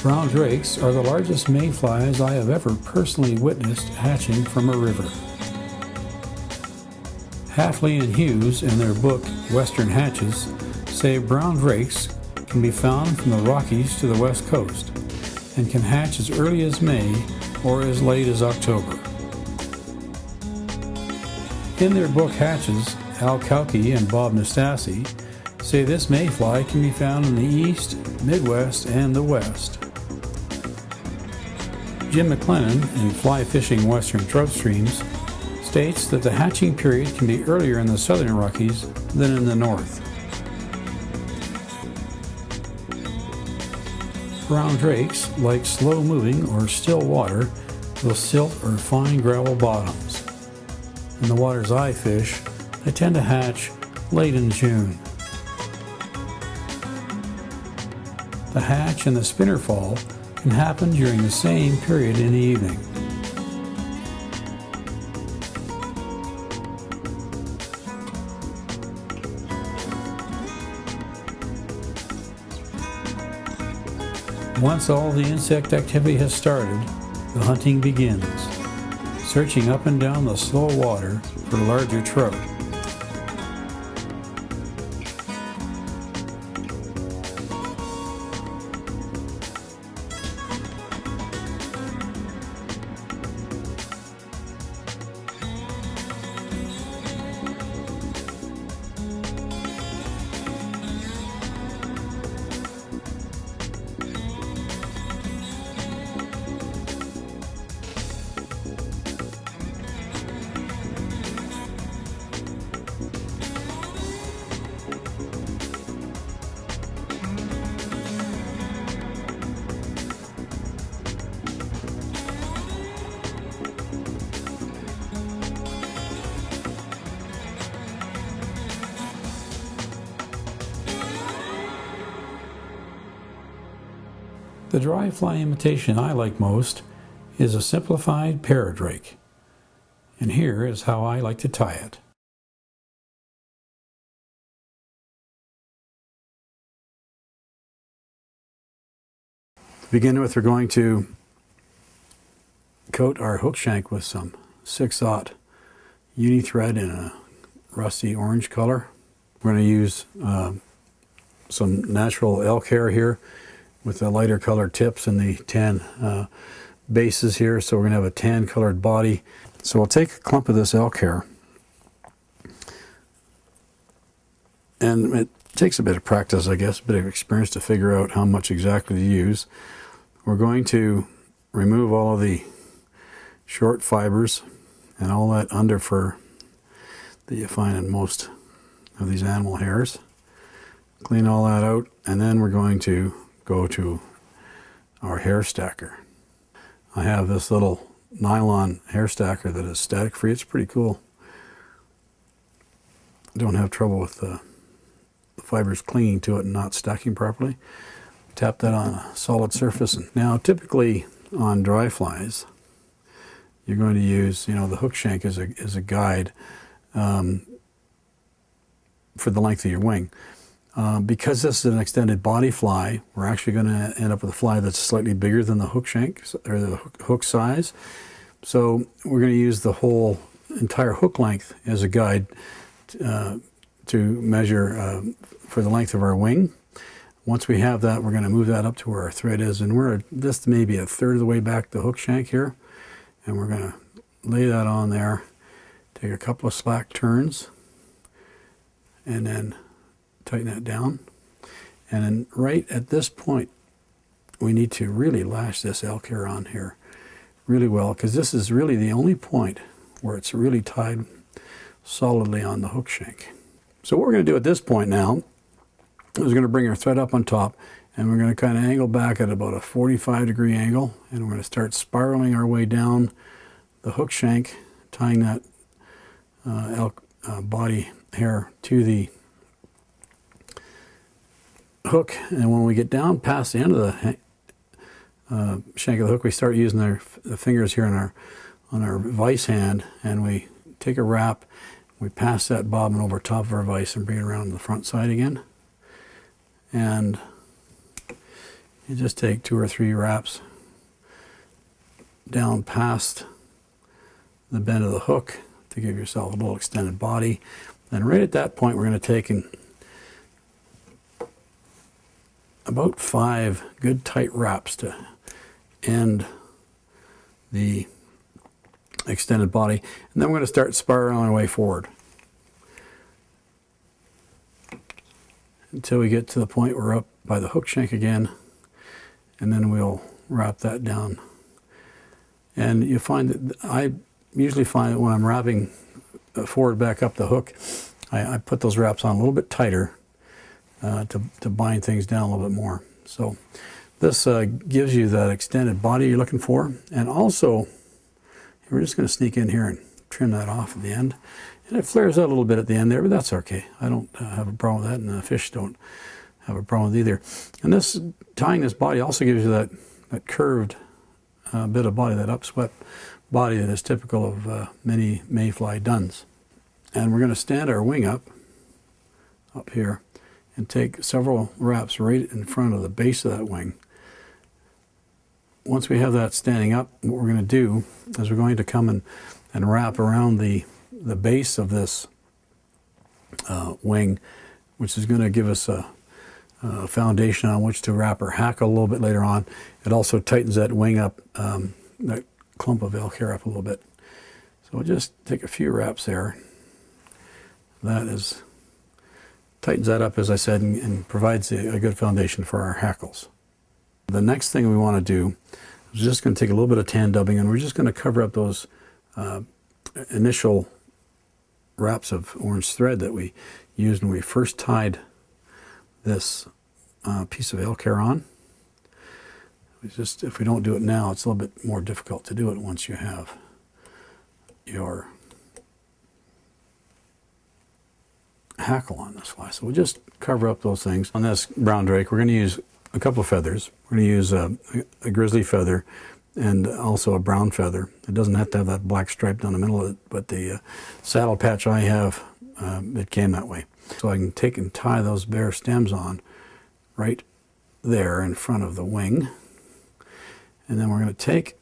Brown drakes are the largest mayflies I have ever personally witnessed hatching from a river. Hafley and Hughes, in their book Western Hatches, say brown drakes can be found from the Rockies to the west coast and can hatch as early as May or as late as October. In their book Hatches, Al Kauke and Bob Nastasi say this mayfly can be found in the east, Midwest, and the west. Jim McLennan, in Fly Fishing Western Trout Streams, states that the hatching period can be earlier in the southern Rockies than in the north. Brown drakes like slow-moving or still water with silt or fine gravel bottoms. In the waters I fish, they tend to hatch late in June. The hatch and the spinner fall can happen during the same period in the evening. Once all the insect activity has started, the hunting begins, searching up and down the slow water for larger trout. The dry fly imitation I like most is a simplified paradrake, and here is how I like to tie it. To begin with, we're going to coat our hook shank with some 6/0 uni thread in a rusty orange color. We're going to use some natural elk hair here with the lighter colored tips and the tan bases here, so we're going to have a tan colored body. So we'll take a clump of this elk hair, and it takes a bit of practice, I guess, a bit of experience to figure out how much exactly to use. We're going to remove all of the short fibers and all that underfur that you find in most of these animal hairs. Clean all that out, and then we're going to go to our hair stacker. I have this little nylon hair stacker that is static free. It's pretty cool. Don't have trouble with the fibers clinging to it and not stacking properly. Tap that on a solid surface. Now typically on dry flies you're going to use, the hook shank as a guide for the length of your wing. Because this is an extended body fly, we're actually going to end up with a fly that's slightly bigger than the hook shank, or the hook size. So we're going to use the whole entire hook length as a guide to measure for the length of our wing. Once we have that, we're going to move that up to where our thread is, and we're just maybe a third of the way back the hook shank here, and we're going to lay that on there, take a couple of slack turns, and then tighten that down. And then right at this point, we need to really lash this elk hair on here really well, because this is really the only point where it's really tied solidly on the hook shank. So what we're going to do at this point now is we're going to bring our thread up on top, and we're going to kind of angle back at about a 45-degree angle, and we're going to start spiraling our way down the hook shank, tying that elk body hair to the hook. And when we get down past the end of the shank of the hook, we start using the fingers here on our vise hand, and we take a wrap, we pass that bobbin over top of our vise and bring it around to the front side again. And You just take 2 or 3 wraps down past the bend of the hook to give yourself a little extended body. And right at that point, we're going to take about 5 good tight wraps to end the extended body. And then we're going to start spiraling our way forward until we get to the point where we're up by the hook shank again, and then we'll wrap that down. And you find that I usually find that when I'm wrapping forward back up the hook, I put those wraps on a little bit tighter to bind things down a little bit more. So this gives you that extended body you're looking for. And also, we're just going to sneak in here and trim that off at the end. And it flares out a little bit at the end there, but that's okay. I don't have a problem with that, and the fish don't have a problem with it either. And this tying this body also gives you that curved bit of body, that upswept body that is typical of many mayfly duns. And we're going to stand our wing up here and take several wraps right in front of the base of that wing. Once we have that standing up, what we're going to do is we're going to come and wrap around the base of this wing, which is going to give us a foundation on which to wrap our hackle a little bit later on. It also tightens that wing up, that clump of elk hair up a little bit. So we'll just take a few wraps there. That tightens that up, as I said, and provides a good foundation for our hackles. The next thing we want to do is just going to take a little bit of tan dubbing, and we're just going to cover up those initial wraps of orange thread that we used when we first tied this piece of elk hair on. If we don't do it now, it's a little bit more difficult to do it once you have your hackle on this fly. So we'll just cover up those things. On this brown drake, we're going to use a couple of feathers. We're going to use a grizzly feather and also a brown feather. It doesn't have to have that black stripe down the middle of it, but the saddle patch I have, it came that way. So I can take and tie those bare stems on right there in front of the wing. And then we're going to take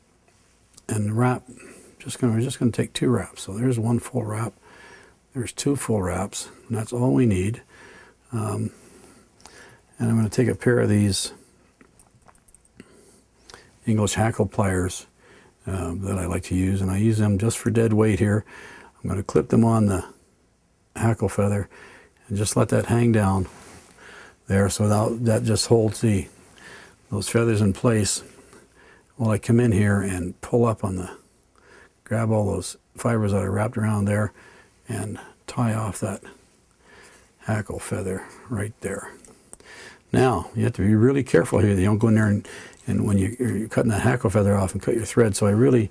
and wrap, we're just going to take 2 wraps. So there's 1 full wrap, there's 2 full wraps, and that's all we need. And I'm going to take a pair of these English hackle pliers that I like to use, and I use them just for dead weight here. I'm going to clip them on the hackle feather and just let that hang down there, so that just holds those feathers in place while I come in here and pull up on grab all those fibers that I wrapped around there and tie off that hackle feather right there. Now, you have to be really careful here. You don't go in there and when you're cutting that hackle feather off and cut your thread. So I really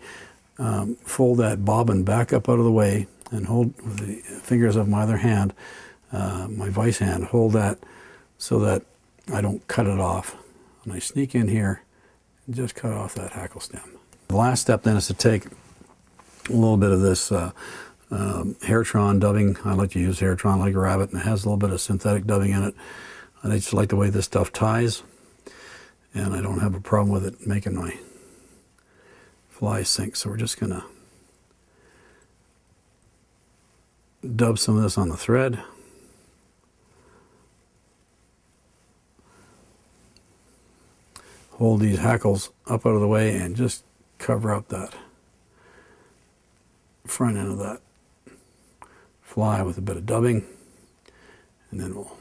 fold that bobbin back up out of the way and hold with the fingers of my other hand, my vice hand, hold that so that I don't cut it off. And I sneak in here and just cut off that hackle stem. The last step then is to take a little bit of this Hairtron dubbing. I like to use Hairtron like a rabbit, and it has a little bit of synthetic dubbing in it. And I just like the way this stuff ties, and I don't have a problem with it making my fly sink. So we're just going to dub some of this on the thread. Hold these hackles up out of the way and just cover up that front end of that fly with a bit of dubbing, and then we'll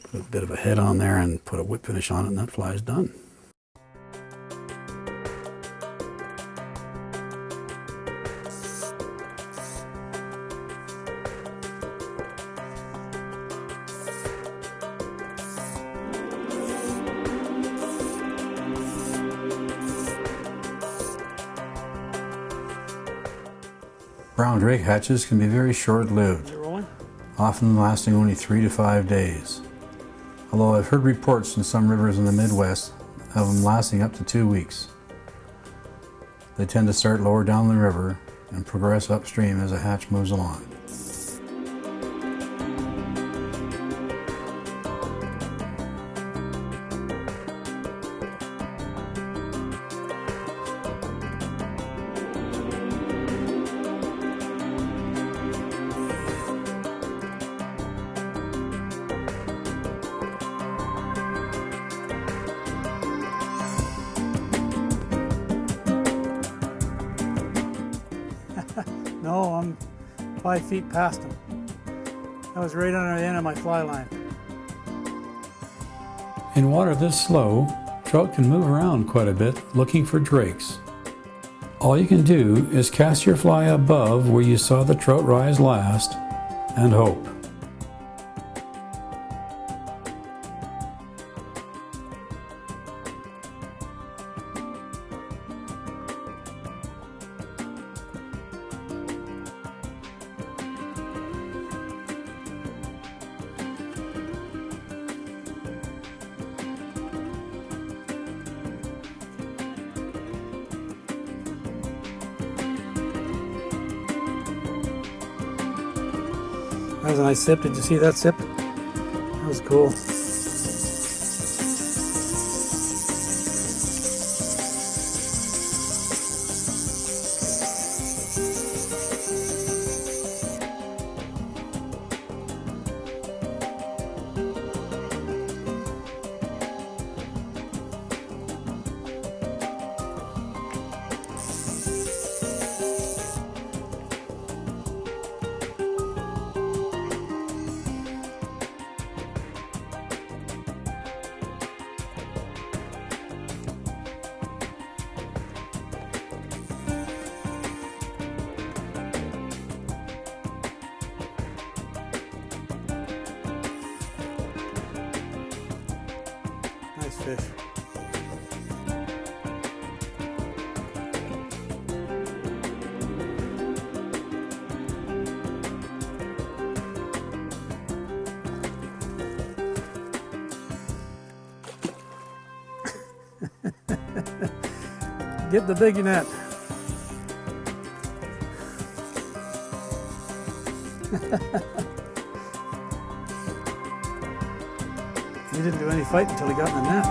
put a bit of a head on there and put a whip finish on it, and that fly is done. Brown drake hatches can be very short-lived, often lasting only 3 to 5 days. Although I've heard reports in some rivers in the Midwest of them lasting up to 2 weeks. They tend to start lower down the river and progress upstream as a hatch moves along. 5 feet past him. That was right under the end of my fly line. In water this slow, trout can move around quite a bit looking for drakes. All you can do is cast your fly above where you saw the trout rise last and hope. That was a nice sip. Did you see that sip? That was cool. Nice fish. Get the biggie net. He didn't do any fight until he got in the net.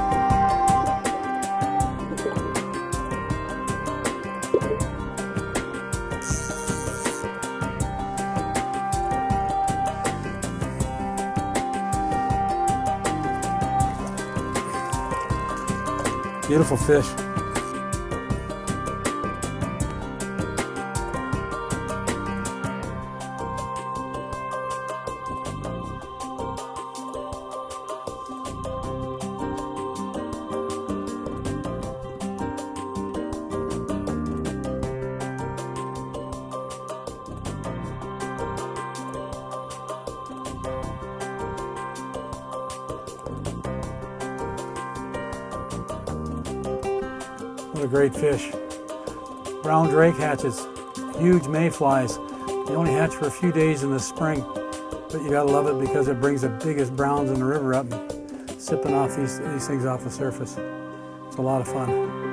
Beautiful fish. What a great fish. Brown drake hatches, huge mayflies. They only hatch for a few days in the spring, but you gotta love it because it brings the biggest browns in the river up, sipping off these things off the surface. It's a lot of fun.